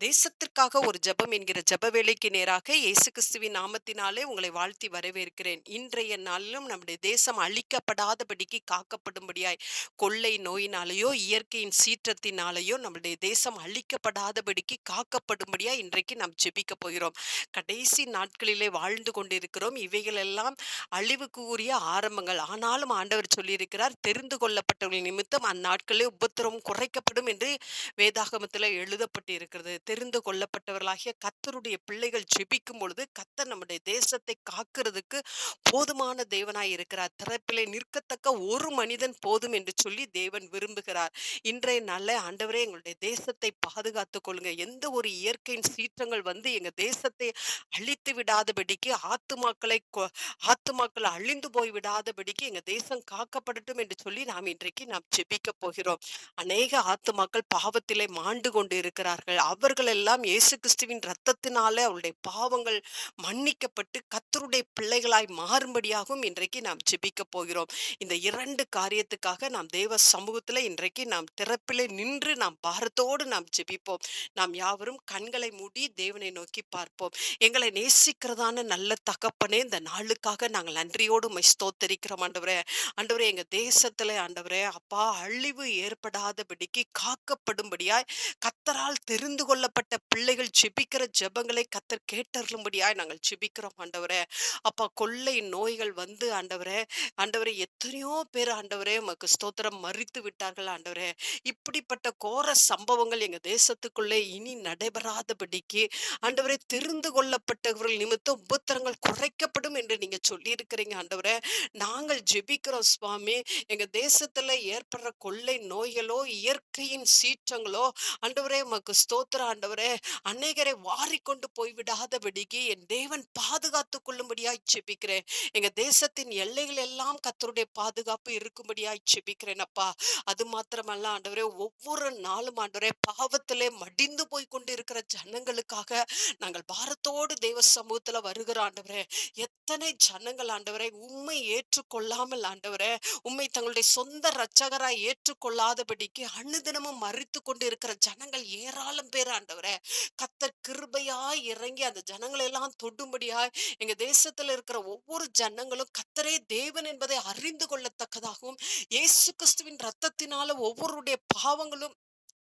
தேசத்திற்காக ஒரு ஜெபம் என்கிற ஜெப வேலைக்கு நேராக இயேசு கிறிஸ்துவின் நாமத்தினாலே உங்களை வாழ்த்தி வரவேற்கிறேன். இன்றைய நாளிலும் நம்முடைய தேசம் அழிக்கப்படாதபடிக்கு காக்கப்படும்படியாய் கொள்ளை நோயினாலேயோ இயற்கையின் சீற்றத்தினாலேயோ நம்முடைய தேசம் அழிக்கப்படாதபடிக்கு காக்கப்படும்படியாய் இன்றைக்கு நாம் ஜெபிக்க போகிறோம். கடைசி நாட்களிலே வாழ்ந்து கொண்டிருக்கிறோம். இவைகளெல்லாம் அழிவுக்கு உரிய ஆரம்பங்கள். ஆனாலும் ஆண்டவர் சொல்லியிருக்கிறார், தெரிந்து கொள்ளப்பட்டவர்கள் நிமித்தம் அந்நாட்களிலே உபத்திரவம் குறைக்கப்படும் என்று வேதாகமத்தில் எழுதப்பட்டு இருக்கிறது. தெரிந்து கொள்ளப்பட்டவர்களாகிய கர்த்தருடைய பிள்ளைகள் ஜெபிக்கும் பொழுது கர்த்தர் நம்முடைய தேசத்தை காக்கிறதுக்கு போதுமான தேவனாய் இருக்கிறார். திறப்பிலே நிற்கத்தக்க ஒரு மனிதன் போதும் என்று சொல்லி தேவன் விரும்புகிறார். இன்றைய நாள்ல ஆண்டவரே எங்களுடைய தேசத்தை பாதுகாத்துக் கொள்ளுங்க. எந்த ஒரு இயற்கையின் சீற்றங்கள் வந்து எங்க தேசத்தை அழித்து விடாதபடிக்கு ஆத்துமாக்கள் அழிந்து போய் விடாதபடிக்கு எங்க தேசம் காக்கப்படட்டும் என்று சொல்லி நாம் ஜெபிக்க போகிறோம். அநேக ஆத்துமாக்கள் பாவத்திலே மாண்டு கொண்டு இருக்கிறார்கள். அவர்கள் எல்லாம் இயேசு கிறிஸ்துவின் இரத்தத்தினாலே அவருடைய பாவங்கள் மன்னிக்கப்பட்டு கர்த்தருடைய பிள்ளைகளாய் மாறும்படியாகவும் இன்றைக்கு நாம் ஜெபிக்க போகிறோம். இந்த 2 காரியத்துக்காக நாம் தேவ சமூகத்துல இன்றைக்கு நாம் திறப்பிலே நின்று நாம் பாரத்தோடு நாம் ஜெபிப்போம். நாம் யாவரும் கண்களை மூடி தேவனை நோக்கி பார்ப்போம். எங்களை நேசிக்கிறதான நல்ல தகப்பனே, இந்த நாளுக்காக நாங்கள் நன்றியோடு உம்மை ஸ்தோத்தரிக்கிறோம் ஆண்டவரே. ஆண்டவரே, எங்க தேசத்துல ஆண்டவரே அப்பா அழிவு ஏற்படாதபடிக்கு காக்கப்படும்படியாய் கர்த்தரால் தெரிந்து கொள்ளப்பட்ட பிள்ளைகள் ஜெபிக்கிற ஜெபங்களை கர்த்தர் கேட்டருளும்படியாய் நாங்கள் ஜெபிக்கிறோம் ஆண்டவரே. அப்பா கொள்ளை நோய்கள் வந்து ஆண்டவரே, ஆண்டவரே எத்தனையோ பேர் ஆண்டவரே உமக்கு ஸ்தோத்திரம் மரித்து விட்டார்கள் ஆண்டவரே. இப்படிப்பட்ட கோர சம்பவங்கள் எங்க தேசத்துக்குள்ளே இனி நடைபெறாதபடிக்கு ஆண்டவரே, தெரிந்து கொள்ளப்பட்டவர்கள் நிமித்தம் உபத்திரங்கள் குறைக்கப்படும் என்று நீங்க சொல்லி இருக்கிறீங்க ஆண்டவரே. நாங்கள் ஜெபிக்கிறோம் சுவாமி. எங்க தேசத்துல ஏற்படுற கொள்ளை நோய்களோ இயற்கையின் சீற்றங்களோ ஆண்டவரே உமக்கு ஸ்தோத்திரம் ஆண்டவரே, அநேகரை வாரிக்கொண்டு போய்விடாதபடிக்கு என் தேவன் பாதுகாத்துக் கொள்ளும்படியாய் ஜெபிக்கிறேன். எங்க தேசத்தின் எல்லைகள் எல்லாம் கர்த்தருடைய பாதுகாப்பு இருக்கும்படியாய் ஜெபிக்கிறேன் அப்பா. அது மாத்திரமல்ல ஆண்டவரே, ஒவ்வொரு நாளும் ஆண்டவரே பாவத்திலே மடிந்து போய் கொண்டு இருக்கிற ஜனங்களுக்காக நாங்கள் பாரத்தோடு தேவ சமூகத்துல வருகிற ஆண்டவரே. எத்தனை ஜனங்கள் ஆண்டவரே உம்மை ஏற்றுக்கொள்ளாமல் ஆண்டவரே, உம்மை தங்களுடைய சொந்த இரட்சகராய் ஏற்றுக்கொள்ளாதபடிக்கு அனுதினமும் மரித்து கொண்டு இருக்கிற ஜனங்கள் ஏராளம் பேர் ஆண்டவரே. கர்த்தர் கிருபையாய் இறங்கி அந்த ஜனங்களை எல்லாம் தொடும்படியாய் எங்க தேசத்துல இருக்கிற ஒவ்வொரு ஜனங்களும் கர்த்தரே தேவன் என்பதை அறிந்து கொள்ளத்தக்கதாகவும் இயேசு கிறிஸ்துவின் இரத்தத்தினால ஒவ்வொருடைய பாவங்களும்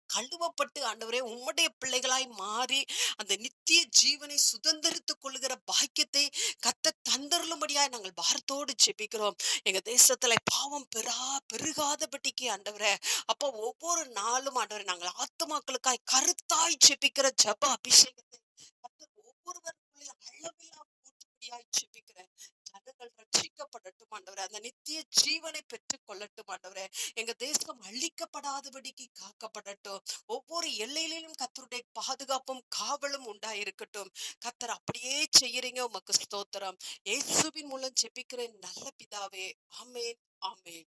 கழுவப்பட்டு ஆண்டவரே உம்முடைய பிள்ளைகளாய் மாறி அந்த நித்திய ஜீவனை சுதந்திரித்துக் கொள்ளுகிற பாக்கியத்தை கர்த்தர் தந்தருளும்படியாய் நாங்கள் பாரத்தோடு ஜெபிக்கிறோம். எங்க தேசத்துல பாவம் பெருகாதபடிக்கு ஆண்டவரே அப்போ ஒவ்வொரு நாளும் ஆண்டவரே நாங்கள் ஆத்துமாக்களுக்காய் கருத்தாய் ஜெபிக்கிற ஜெப அபிஷேகத்தை கர்த்தர் ஒவ்வொருவருக்குள்ளே அளவில்லா ஊற்றும்படியாய் ஜெபிக்கிறேன். ஜனங்கள் ரட்சிக்கப்படட்டும் ஆண்டவரே, அந்த நித்திய ஜீவனை பெற்றுக் கொள்ளட்டும் ஆண்டவரே. எங்க தேசம் அழிக்கப்படாதபடிக்கு காக்கப்படட்டும். ஒவ்வொரு எல்லையிலும் கர்த்தருடைய பாதுகாப்பும் காவலும் உண்டாயிருக்கட்டும். கர்த்தர் அப்படியே செய்யறீங்க, உமக்கு ஸ்தோத்திரம். இயேசுவின் மூலம் ஜெபிக்கிறேன் நல்ல பிதாவே. ஆமென், ஆமென்.